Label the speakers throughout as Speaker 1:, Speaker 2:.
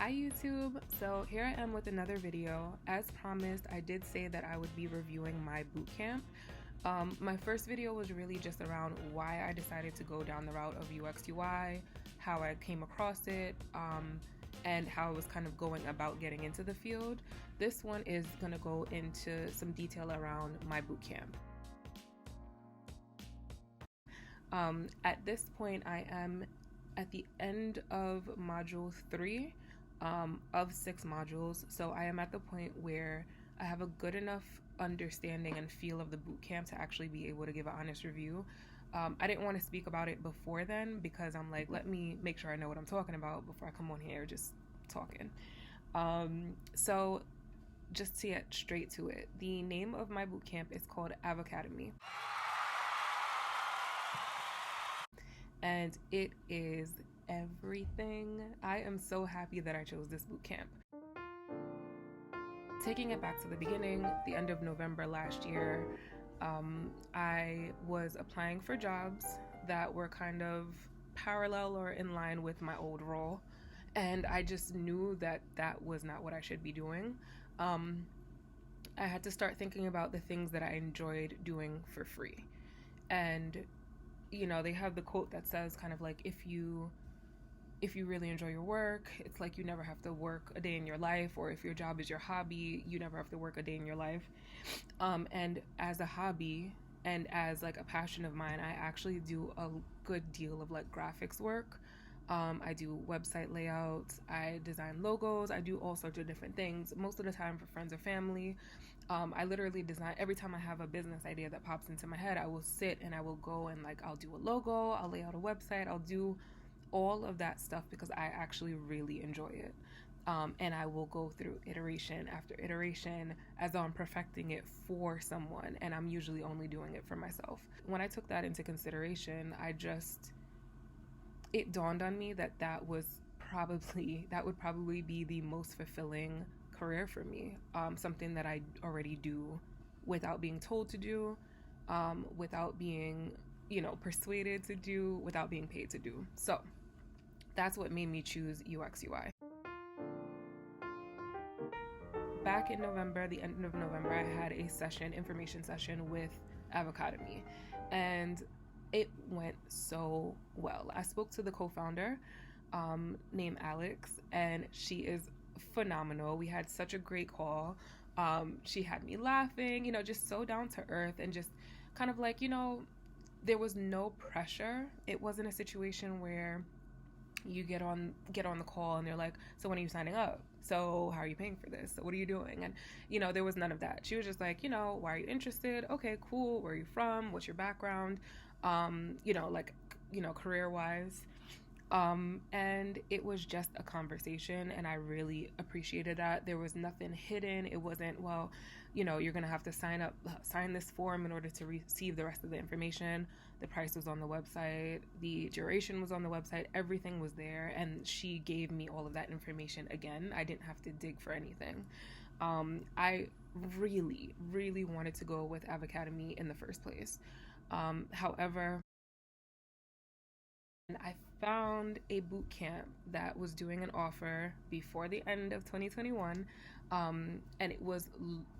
Speaker 1: Hi YouTube! So here I am with another video. As promised, I did say that I would be reviewing my bootcamp. My first video was really just around why I decided to go down the route of UX UI, how I came across it, and how I was kind of going about getting into the field. This one is going to go into some detail around my bootcamp. At this point, I am at the end of module 3 of 6 modules, so I am at the point where I have a good enough understanding and feel of the bootcamp to actually be able to give an honest review. I didn't want to speak about it before then because I'm like, let me make sure I know what I'm talking about before I come on here just talking. So just to get straight to it, the name of my bootcamp is called Avocademy. And it is everything. I am so happy that I chose this bootcamp. Taking it back to the beginning, the end of November last year, I was applying for jobs that were kind of parallel or in line with my old role, and I just knew that that was not what I should be doing. I had to start thinking about the things that I enjoyed doing for free. And you know, they have the quote that says kind of like, if you really enjoy your work, it's like you never have to work a day in your life, or if your job is your hobby, you never have to work a day in your life. And as a hobby and as like a passion of mine, I actually do a good deal of like graphics work. I do website layouts, I design logos, I do all sorts of different things, most of the time for friends or family. I literally design, every time I have a business idea that pops into my head, I will sit and I will go and like, I'll do a logo, I'll lay out a website, I'll do all of that stuff because I actually really enjoy it. And I will go through iteration after iteration as though I'm perfecting it for someone, and I'm usually only doing it for myself. When I took that into consideration, it dawned on me that that would probably be the most fulfilling career for me. Something that I already do without being told to do, without being, persuaded to do, without being paid to do. So that's what made me choose UX UI. Back in November, the end of November, I had a information session with Avocademy, and it went so well. I spoke to the co-founder named Alex, and she is phenomenal. We had such a great call. She had me laughing, just so down to earth, and just kind of like, there was no pressure. It wasn't a situation where you get on the call and they're like, so when are you signing up? So how are you paying for this? So what are you doing? And there was none of that. She was just like, why are you interested? Okay, cool. Where are you from? What's your background? Career wise. And it was just a conversation, and I really appreciated that. There was nothing hidden. It wasn't, well, you're gonna have to sign this form in order to receive the rest of the information. The price was on the website, the duration was on the website, everything was there, and she gave me all of that information again. I didn't have to dig for anything. I really, really wanted to go with Avocademy in the first place. However, I found a boot camp that was doing an offer before the end of 2021, and it was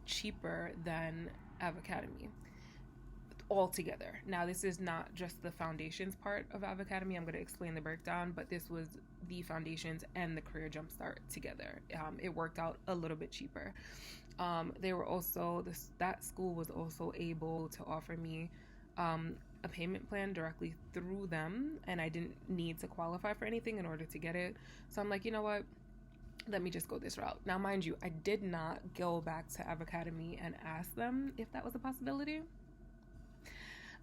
Speaker 1: cheaper than Avocademy altogether. Now, this is not just the foundations part of Avocademy. I'm going to explain the breakdown, but this was the foundations and the career Jumpstart together. It worked out a little bit cheaper. That school was also able to offer me a payment plan directly through them, and I didn't need to qualify for anything in order to get it. So I'm like, you know what? Let me just go this route. Now, mind you, I did not go back to Avocademy and ask them if that was a possibility.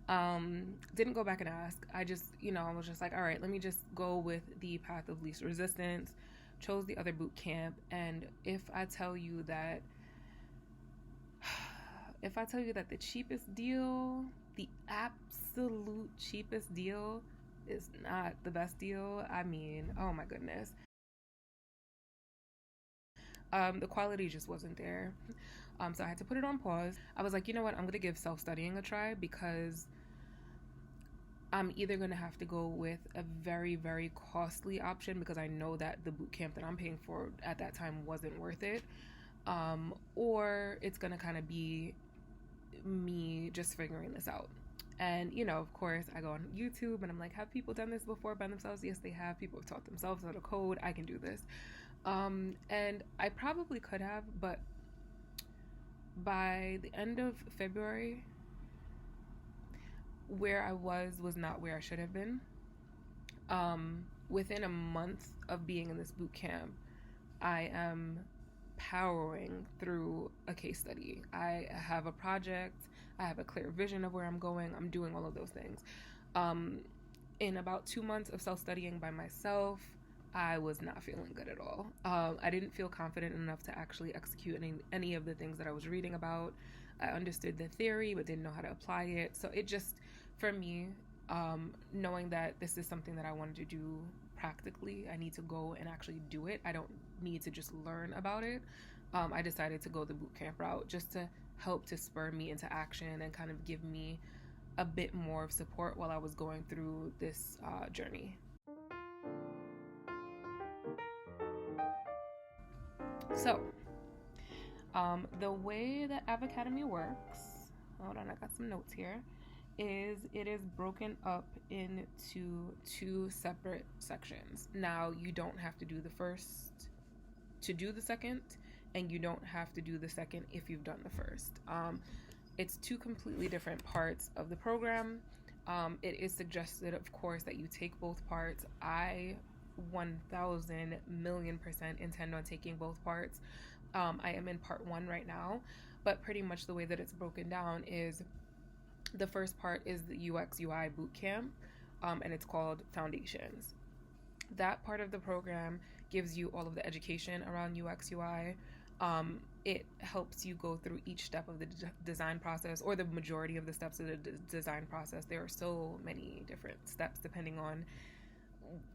Speaker 1: Didn't go back and ask. I just, I was just like, all right, let me just go with the path of least resistance. Chose the other boot camp, and if I tell you that the cheapest deal, the absolute cheapest deal, is not the best deal, I mean, oh my goodness. The quality just wasn't there. So I had to put it on pause. I was like, you know what? I'm going to give self-studying a try, because I'm either going to have to go with a very, very costly option because I know that the boot camp that I'm paying for at that time wasn't worth it, or it's going to kind of be me just figuring this out. And, of course, I go on YouTube and I'm like, have people done this before by themselves? Yes, they have. People have taught themselves how to code. I can do this. And I probably could have, but by the end of February, where I was not where I should have been. Within a month of being in this boot camp, I am powering through a case study. I have a project. I have a clear vision of where I'm going. I'm doing all of those things. In about 2 months of self-studying by myself, I was not feeling good at all. I didn't feel confident enough to actually execute any of the things that I was reading about. I understood the theory, but didn't know how to apply it. So it just, for me, knowing that this is something that I wanted to do practically, I need to go and actually do it. I don't need to just learn about it. I decided to go the bootcamp route just to help to spur me into action and kind of give me a bit more of support while I was going through this journey. So, the way that Avocademy works, hold on, I got some notes here, is it is broken up into 2 separate sections. Now, you don't have to do the first to do the second, and you don't have to do the second if you've done the first. It's 2 completely different parts of the program. It is suggested, of course, that you take both parts. I 1000,000,000,000% intend on taking both parts. I am in part 1 right now, but pretty much the way that it's broken down is the first part is the UX UI Bootcamp, and it's called Foundations. That part of the program gives you all of the education around UX UI. It helps you go through each step of the design process, or the majority of the steps of the design process. There are so many different steps depending on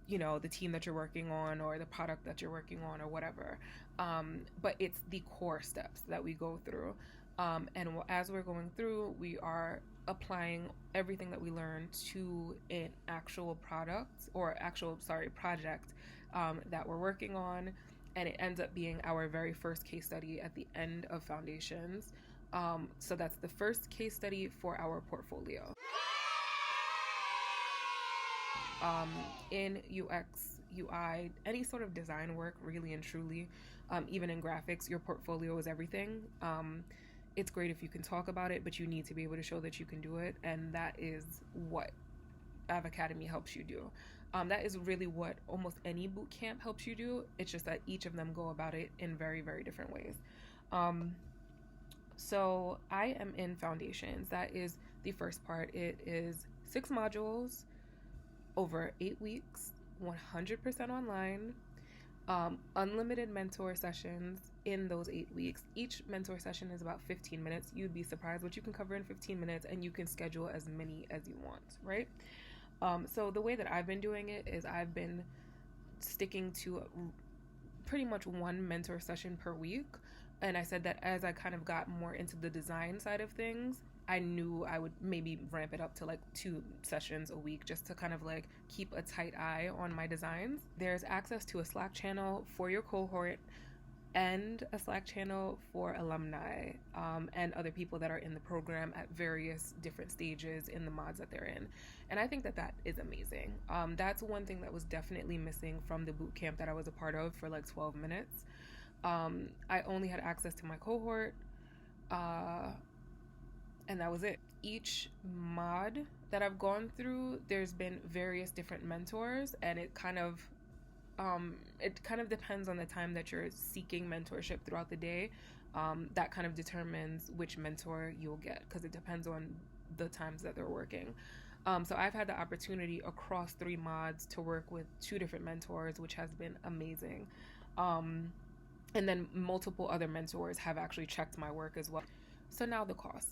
Speaker 1: the team that you're working on or the product that you're working on or whatever. But it's the core steps that we go through. And as we're going through, we are applying everything that we learn to an actual project that we're working on. And it ends up being our very first case study at the end of Foundations. So that's the first case study for our portfolio. In UX, UI, any sort of design work, really and truly, even in graphics, your portfolio is everything. It's great if you can talk about it, but you need to be able to show that you can do it, and that is what Avocademy helps you do. That is really what almost any boot camp helps you do. It's just that each of them go about it in very, very different ways. So I am in Foundations. That is the first part. It is 6 modules over 8 weeks, 100% online, unlimited mentor sessions in those 8 weeks. Each mentor session is about 15 minutes. You'd be surprised what you can cover in 15 minutes, and you can schedule as many as you want, right? So the way that I've been doing it is I've been sticking to pretty much 1 mentor session per week. And I said that as I kind of got more into the design side of things, I knew I would maybe ramp it up to like 2 sessions a week just to kind of like keep a tight eye on my designs. There's access to a Slack channel for your cohort and a Slack channel for alumni and other people that are in the program at various different stages in the mods that they're in. And I think that that is amazing. That's one thing that was definitely missing from the bootcamp that I was a part of for like 12 minutes. I only had access to my cohort, and that was it. Each mod that I've gone through, there's been various different mentors, and it kind of depends on the time that you're seeking mentorship throughout the day. That kind of determines which mentor you'll get, because it depends on the times that they're working. So I've had the opportunity across 3 mods to work with 2 different mentors, which has been amazing. And then multiple other mentors have actually checked my work as well. So now the cost.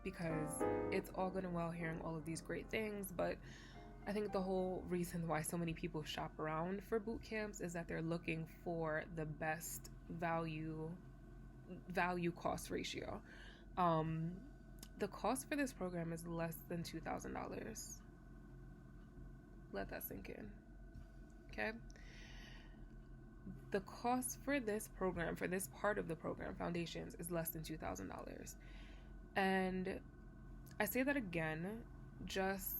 Speaker 1: Because it's all good and well hearing all of these great things, but I think the whole reason why so many people shop around for boot camps is that they're looking for the best value cost ratio. the cost for this program is less than $2,000. Let that sink in. Okay? The cost for this program, for this part of the program, Foundations, is less than $2,000. And I say that again just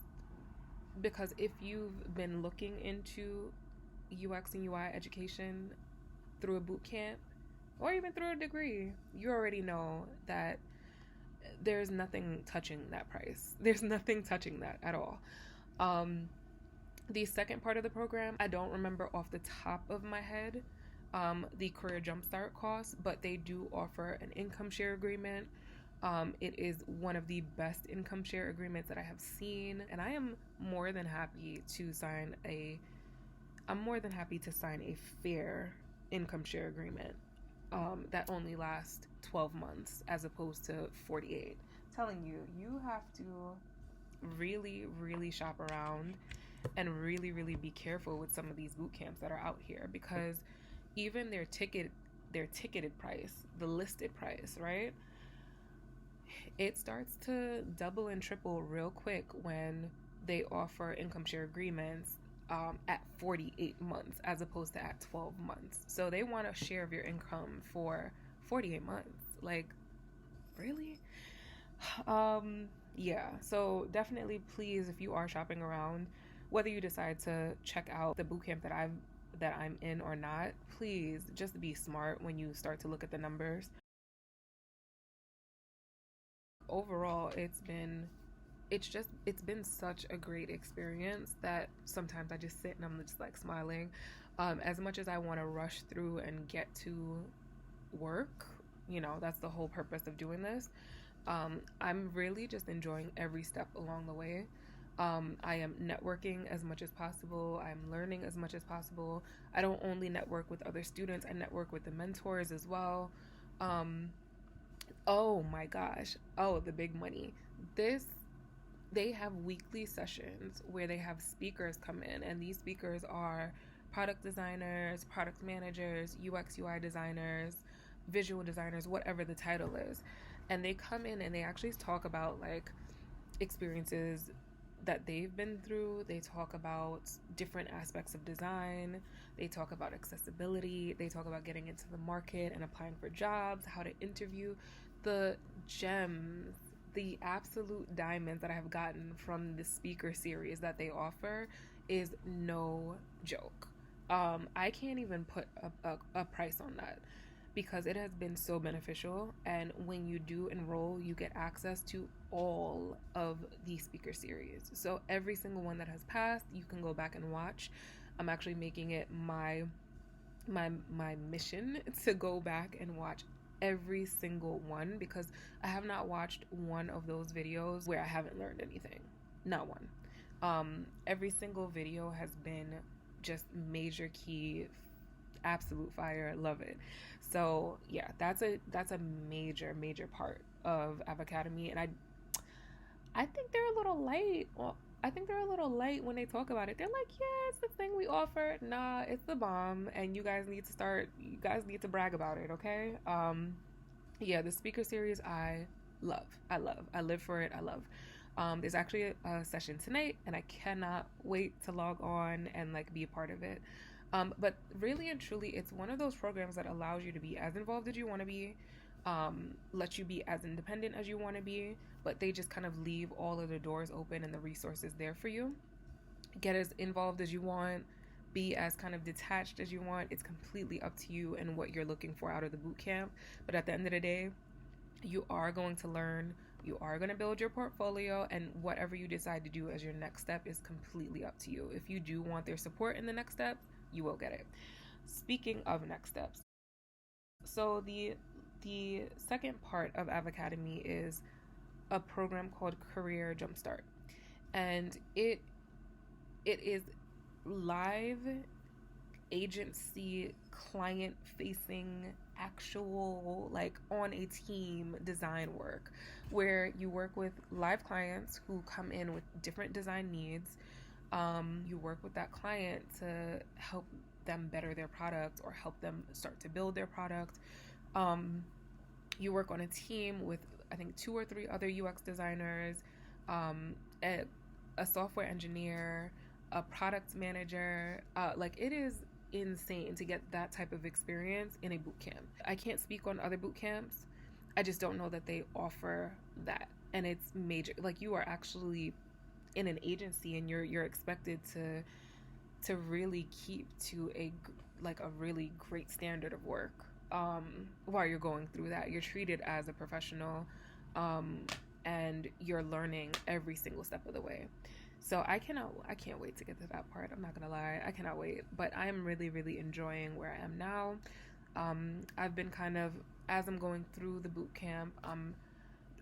Speaker 1: because if you've been looking into UX and UI education through a boot camp or even through a degree, you already know that there's nothing touching that price. There's nothing touching that at all. The second part of the program, I don't remember off the top of my head the Career Jumpstart costs, but they do offer an income share agreement. It is one of the best income share agreements that I have seen, and I am more than happy to sign a fair income share agreement that only lasts 12 months as opposed to 48. Telling you, you have to really, really shop around and really, really be careful with some of these boot camps that are out here, because even their ticketed price, the listed price, right? It starts to double and triple real quick when they offer income share agreements at 48 months as opposed to at 12 months. So they want a share of your income for 48 months. Like, really? Yeah, so definitely, please, if you are shopping around, whether you decide to check out the bootcamp that I'm in or not, please just be smart when you start to look at the numbers. Overall, it's been such a great experience that sometimes I just sit and I'm just like smiling. As much as I want to rush through and get to work, that's the whole purpose of doing this. I'm really just enjoying every step along the way. I am networking as much as possible. I'm learning as much as possible. I don't only network with other students, I network with the mentors as well. Oh my gosh. Oh, the big money. They have weekly sessions where they have speakers come in, and these speakers are product designers, product managers, UX, UI designers, visual designers, whatever the title is. And they come in and they actually talk about like experiences that they've been through. They talk about different aspects of design. They talk about accessibility. They talk about getting into the market and applying for jobs, how to interview. The gems, the absolute diamonds that I have gotten from the speaker series that they offer is no joke. I can't even put a price on that because it has been so beneficial. And when you do enroll, you get access to all of the speaker series. So every single one that has passed, you can go back and watch. I'm actually making it my mission to go back and watch every single one, because I have not watched one of those videos where I haven't learned anything. Not one. Every single video has been just major key, absolute fire. Love it. So yeah, that's a major part of Avocademy, and I think they're a little light. Well, I think they're a little light when they talk about it. They're like, yeah, it's the thing we offer. Nah, it's the bomb, and you guys need to brag about it, okay? Yeah, the speaker series I love. I live for it. I love. There's actually a session tonight, and I cannot wait to log on and like be a part of it. But really and truly, it's one of those programs that allows you to be as involved as you want to be, let you be as independent as you want to be, but they just kind of leave all of the doors open and the resources there for you. Get as involved as you want, be as kind of detached as you want. It's completely up to you and what you're looking for out of the boot camp. But at the end of the day, you are going to learn, you are going to build your portfolio, and whatever you decide to do as your next step is completely up to you. If you do want their support in the next step, you will get it. Speaking of next steps, so the second part of Avocademy is a program called Career Jumpstart, and it is live agency client facing actual like on a team design work where you work with live clients who come in with different design needs. You work with that client to help them better their product or help them start to build their product. You work on a team with I think 2 or 3 other UX designers, a, a software engineer, a product manager. Like, it is insane to get that type of experience in a boot camp. I can't speak on other boot camps. I just don't know that they offer that. And it's major. Like, you are actually in an agency, and you're expected to really keep to a really great standard of work while you're going through that. You're treated as a professional, and you're learning every single step of the way. So I can't wait to get to that part. I'm not gonna lie, I cannot wait. But I'm really, really enjoying where I am now. I've been kind of, as I'm going through the boot camp, I'm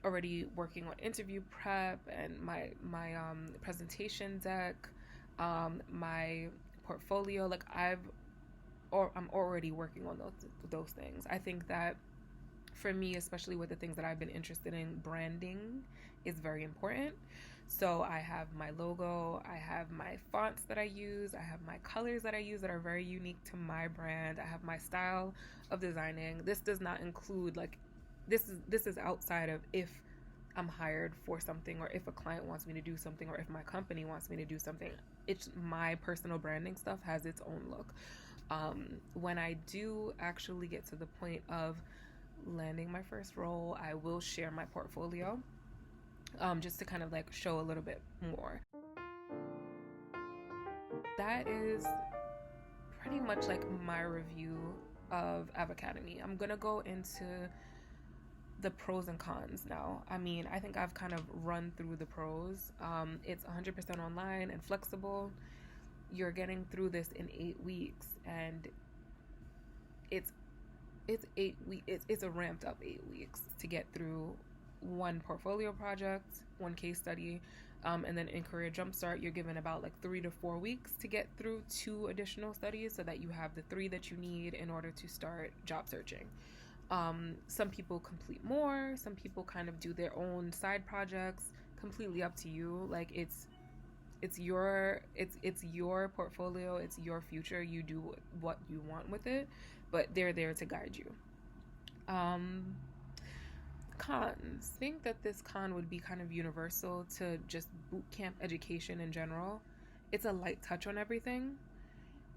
Speaker 1: already working on interview prep and my presentation deck, my portfolio. Like, I'm already working on those things. I think that for me, especially with the things that I've been interested in, branding is very important. So I have my logo, I have my fonts that I use, I have my colors that I use that are very unique to my brand, I have my style of designing. This does not include, like, this is outside of if I'm hired for something, or if a client wants me to do something, or if my company wants me to do something. It's my personal branding stuff has its own look. When I do actually get to the point of landing my first role, I will share my portfolio, just to kind of like show a little bit more. That is pretty much like my review of Avocademy. I'm gonna go into the pros and cons now. I mean, I think I've kind of run through the pros. It's 100% online and flexible. You're getting through this in 8 weeks, and it's 8 weeks. It's a ramped up 8 weeks to get through one portfolio project, one case study, and then in Career Jumpstart, you're given about like 3 to 4 weeks to get through 2 additional studies, so that you have the 3 that you need in order to start job searching. Some people complete more, some people kind of do their own side projects, completely up to you. Like, it's your portfolio, it's your future. You do what you want with it, but they're there to guide you. Cons. I think that this con would be kind of universal to just boot camp education in general. It's a light touch on everything.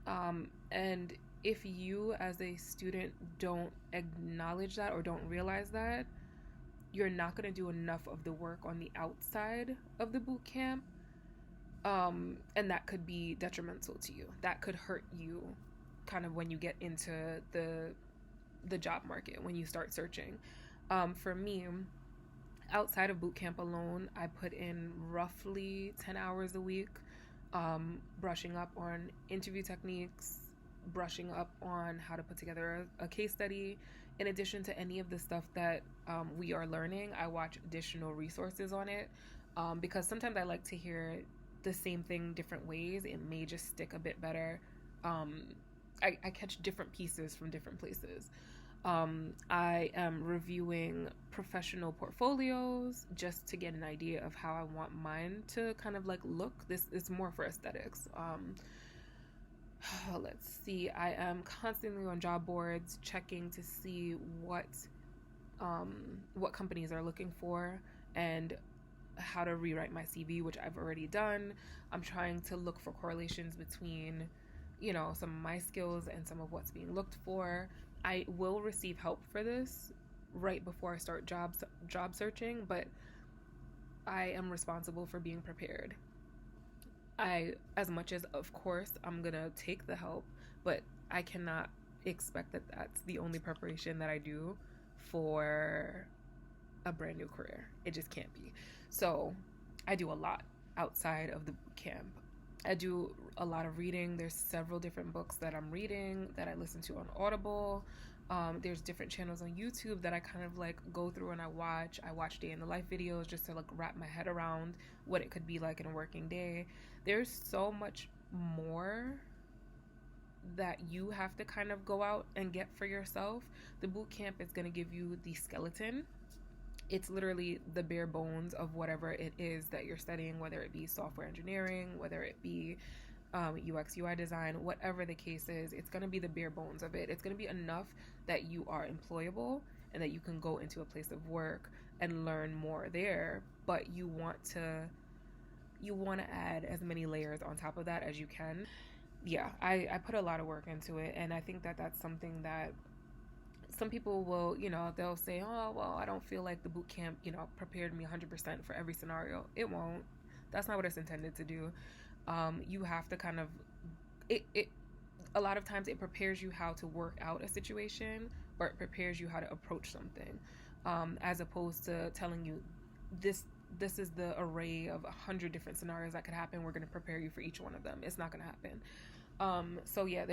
Speaker 1: And if you as a student don't acknowledge that or don't realize that, you're not going to do enough of the work on the outside of the boot camp. And that could be detrimental to you. That could hurt you kind of when you get into the job market, when you start searching. For me, outside of boot camp alone, I put in roughly 10 hours a week, brushing up on interview techniques, brushing up on how to put together a case study. In addition to any of the stuff that we are learning, I watch additional resources on it, because sometimes I like to hear the same thing different ways. It may just stick a bit better. I catch different pieces from different places. I am reviewing professional portfolios just to get an idea of how I want mine to kind of like look. This is more for aesthetics. Let's see. I am constantly on job boards checking to see what companies are looking for and how to rewrite my CV, which I've already done. I'm trying to look for correlations between, some of my skills and some of what's being looked for. I will receive help for this right before I start job searching, but I am responsible for being prepared. As much as, of course, I'm gonna take the help, but I cannot expect that that's the only preparation that I do for a brand new career. It just can't be. So I do a lot outside of the boot camp. I do a lot of reading. There's several different books that I'm reading that I listen to on Audible. There's different channels on YouTube that I kind of like go through and I watch day in the life videos just to like wrap my head around what it could be like in a working day. There's so much more that you have to kind of go out and get for yourself. The boot camp is going to give you the skeleton. It's literally the bare bones of whatever it is that you're studying, whether it be software engineering, whether it be UX, UI design, whatever the case is. It's going to be the bare bones of it. It's going to be enough that you are employable and that you can go into a place of work and learn more there, but you want to add as many layers on top of that as you can. Yeah, I put a lot of work into it, and I think that that's something that some people will, they'll say, oh, well, I don't feel like the boot camp, prepared me 100% for every scenario. It won't. That's not what it's intended to do. You have to kind of, a lot of times it prepares you how to work out a situation, or it prepares you how to approach something, as opposed to telling you this is the array of 100 different scenarios that could happen. We're going to prepare you for each one of them. It's not going to happen. So yeah,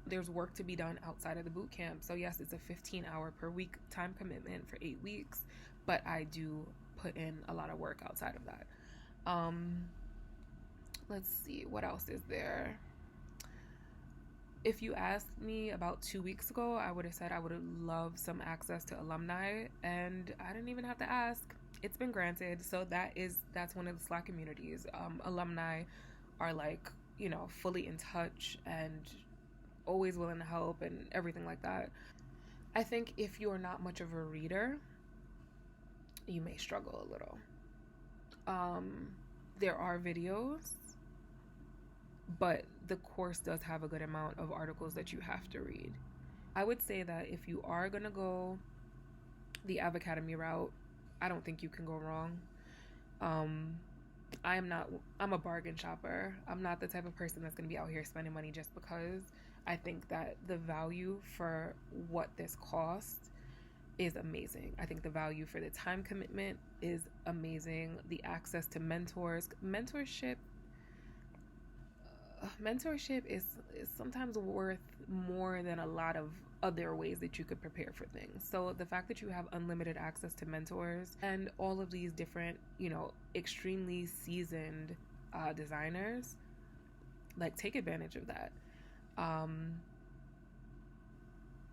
Speaker 1: there's work to be done outside of the boot camp. So yes, it's a 15-hour per week time commitment for 8 weeks, but I do put in a lot of work outside of that. Let's see, what else is there? If you asked me about 2 weeks ago, I would have said I would have loved some access to alumni, and I didn't even have to ask. It's been granted. So that's one of the Slack communities. Alumni are like, fully in touch and always willing to help and everything like that. I think if you're not much of a reader, you may struggle a little. There are videos, but the course does have a good amount of articles that you have to read. I would say that if you are going to go the Avocademy route, I don't think you can go wrong. I'm a bargain shopper. I'm not the type of person that's going to be out here spending money just because. I think that the value for what this costs is amazing. I think the value for the time commitment is amazing. The access to mentors, mentorship is sometimes worth more than a lot of other ways that you could prepare for things. So the fact that you have unlimited access to mentors and all of these different, extremely seasoned designers, like, take advantage of that.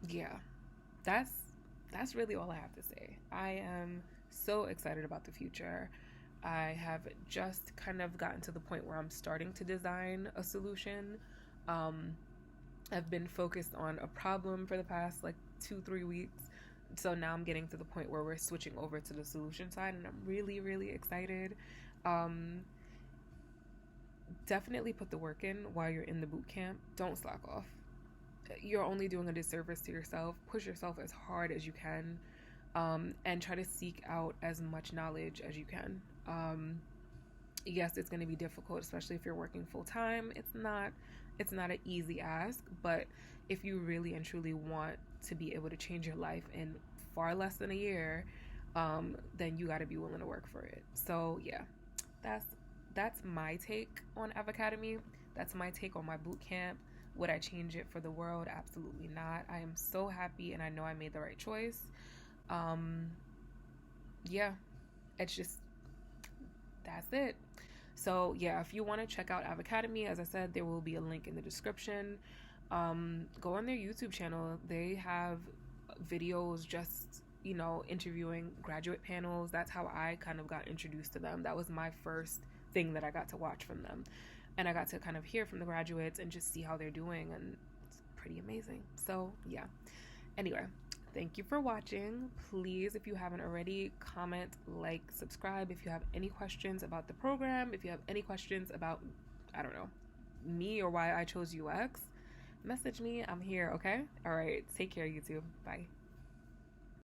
Speaker 1: Yeah, that's really all I have to say. I am so excited about the future. I have just kind of gotten to the point where I'm starting to design a solution. I've been focused on a problem for the past 2-3 weeks. So now I'm getting to the point where we're switching over to the solution side, and I'm really, really excited. Definitely put the work in while you're in the boot camp. Don't slack off. You're only doing a disservice to yourself. Push yourself as hard as you can, and try to seek out as much knowledge as you can. Yes, it's going to be difficult, especially if you're working full time. It's not an easy ask, but if you really and truly want to be able to change your life in far less than a year, then you got to be willing to work for it. So yeah, that's my take on Avocademy. That's my take on my boot camp. Would I change it for the world? Absolutely not. I am so happy, and I know I made the right choice. Yeah, it's just, that's it. So yeah, if you want to check out Avocademy, as I said, there will be a link in the description. Go on their YouTube channel. They have videos just, interviewing graduate panels. That's how I kind of got introduced to them. That was my first thing that I got to watch from them. And I got to kind of hear from the graduates and just see how they're doing, and it's pretty amazing. So yeah. Anyway, thank you for watching. Please, if you haven't already, comment, like, subscribe. If you have any questions about the program, if you have any questions about, I don't know, me or why I chose UX, message me. I'm here, okay? All right, take care, YouTube. Bye.